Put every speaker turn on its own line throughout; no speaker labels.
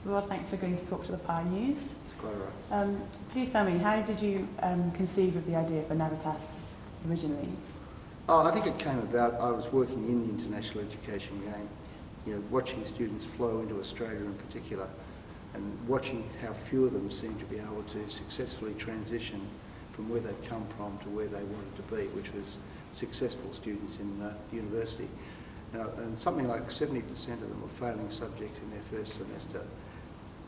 Well, thanks for going to talk to the Pi News.
It's quite all right.
Please tell me, how did you conceive of the idea for Navitas originally?
Oh, I think it came about, I was working in the international education game, watching students flow into Australia in particular, and watching how few of them seemed to be able to successfully transition from where they'd come from to where they wanted to be, which was successful students in university. And something like 70% of them were failing subjects in their first semester,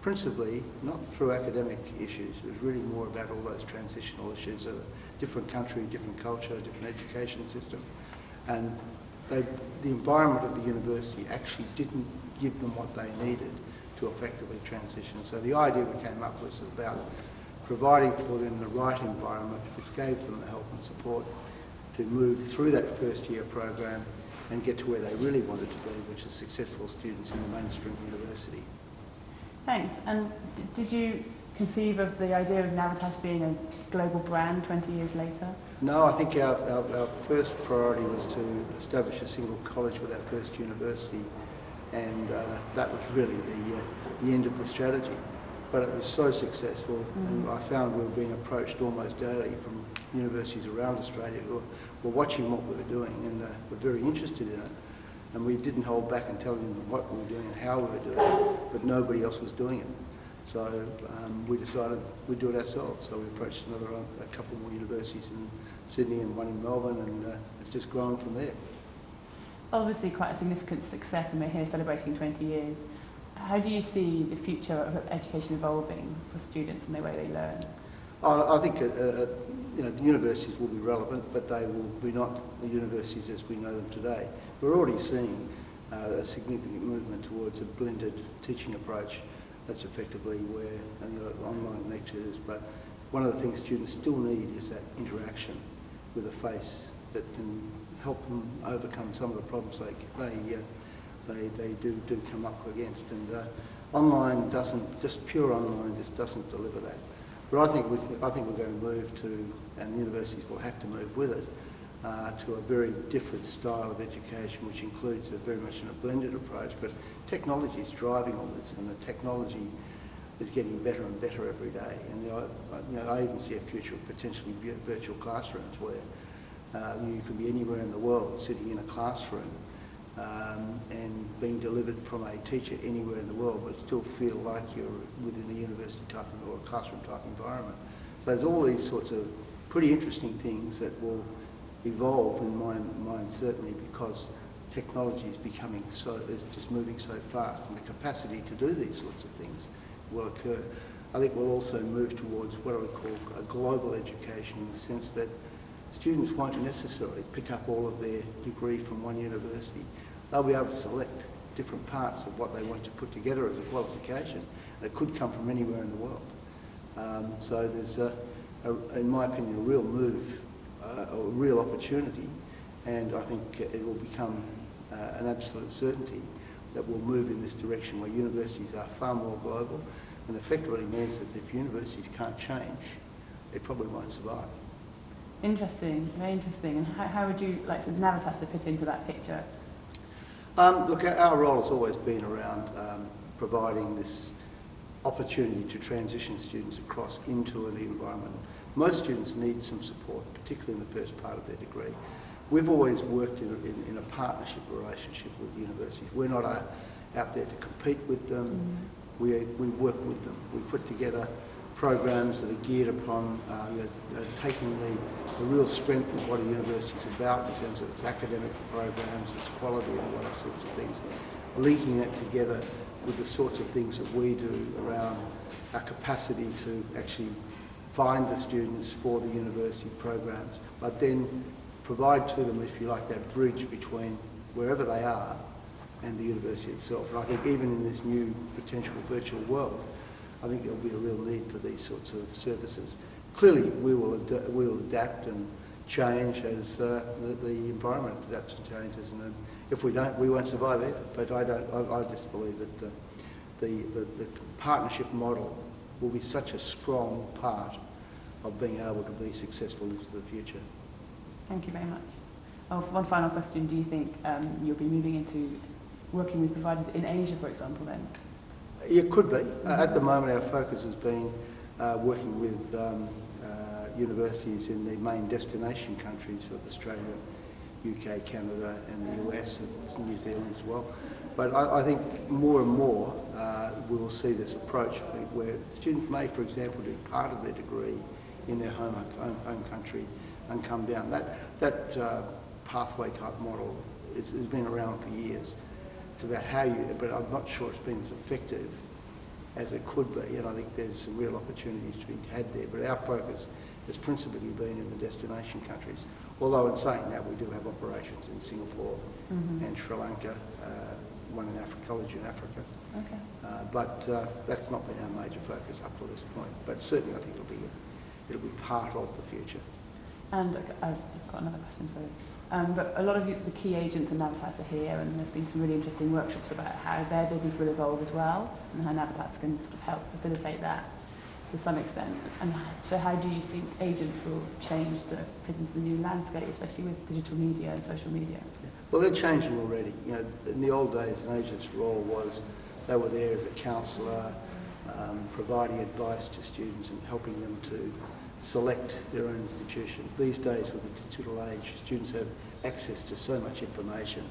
principally not through academic issues. It was really more about all those transitional issues of a different country, different culture, different education system. And the environment of the university actually didn't give them what they needed to effectively transition. So the idea we came up with was about providing for them the right environment which gave them the help and support to move through that first year program and get to where they really wanted to be, which is successful students in the mainstream university.
Thanks. And did you conceive of the idea of Navitas being a global brand 20 years later?
No, I think our first priority was to establish a single college with our first university, and that was really the end of the strategy. But it was so successful, and I found we were being approached almost daily from universities around Australia who were watching what we were doing and were very interested in it. And we didn't hold back in telling them what we were doing and how we were doing it, but nobody else was doing it. So we decided we'd do it ourselves. So we approached a couple more universities in Sydney and one in Melbourne, and it's just grown from there.
Obviously quite a significant success, and we're here celebrating 20 years. How do you see the future of education evolving for students and the way they learn?
I think the universities will be relevant, but they will be not the universities as we know them today. We're already seeing a significant movement towards a blended teaching approach. That's effectively where online lectures, but one of the things students still need is that interaction with a face that can help them overcome some of the problems they do come up against. And online pure online doesn't deliver that. But I think we're going to move to, and the universities will have to move with it, to a very different style of education, which includes very much a blended approach. But technology is driving all this, and the technology is getting better and better every day. And I even see a future of potentially virtual classrooms where you could be anywhere in the world sitting in a classroom and being delivered from a teacher anywhere in the world, but still feel like you're within a university type or a classroom type environment. So there's all these sorts of pretty interesting things that will evolve in my mind, certainly, because technology is just moving so fast, and the capacity to do these sorts of things will occur. I think we'll also move towards what I would call a global education, in the sense that students won't necessarily pick up all of their degree from one university. They'll be able to select different parts of what they want to put together as a qualification. And it could come from anywhere in the world. So there's, in my opinion, a real move, a real opportunity, and I think it will become an absolute certainty that we'll move in this direction where universities are far more global, and effectively means that if universities can't change, they probably won't survive.
Interesting, very interesting. And how would you like Navitas to fit into that picture?
Look, our role has always been around providing this opportunity to transition students across into an environment. Most students need some support, particularly in the first part of their degree. We've always worked in a partnership relationship with universities. We're not out there to compete with them. We work with them. We put together programs that are geared upon taking the real strength of what a university is about in terms of its academic programs, its quality and all those sorts of things, linking that together with the sorts of things that we do around our capacity to actually find the students for the university programs, but then provide to them, if you like, that bridge between wherever they are and the university itself. And I think even in this new potential virtual world, I think there'll be a real need for these sorts of services. Clearly, we will adapt and change as the environment adapts and changes, and if we don't, we won't survive either. But I just believe that the partnership model will be such a strong part of being able to be successful into the future.
Thank you very much. Oh, one final question. Do you think you'll be moving into working with providers in Asia, for example, then?
It could be. At the moment, our focus has been working with universities in the main destination countries of Australia, UK, Canada and the US and New Zealand as well. But I think more and more we will see this approach where students may, for example, do part of their degree in their home country and come down. That pathway type model has been around for years. It's about how you, but I'm not sure it's been as effective as it could be, and I think there's some real opportunities to be had there. But our focus has principally been in the destination countries. Although in saying that, we do have operations in Singapore and Sri Lanka, one in Africa, college in Africa.
Okay.
But that's not been our major focus up to this point. But certainly, I think it'll be part of the future.
And I've got another question, sorry. But a lot of the key agents in Navitas are here, and there's been some really interesting workshops about how their business will evolve as well, and how Navitas can sort of help facilitate that to some extent. And so how do you think agents will change to fit into the new landscape, especially with digital media and social media?
Yeah. Well, they're changing already. You know, in the old days, an agent's role was they were there as a counsellor, providing advice to students and helping them to select their own institution. These days, with the digital age, students have access to so much information.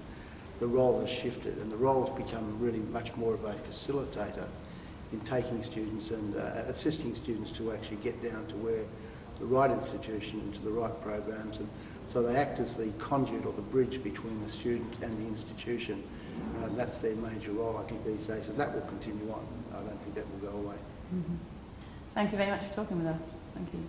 The role has shifted, and the role has become really much more of a facilitator in taking students and assisting students to actually get down to where the right institution and to the right programs. And so they act as the conduit or the bridge between the student and the institution. That's their major role, I think, these days, and that will continue on. I don't think that will go away.
Thank you very much for talking with us. Thank you.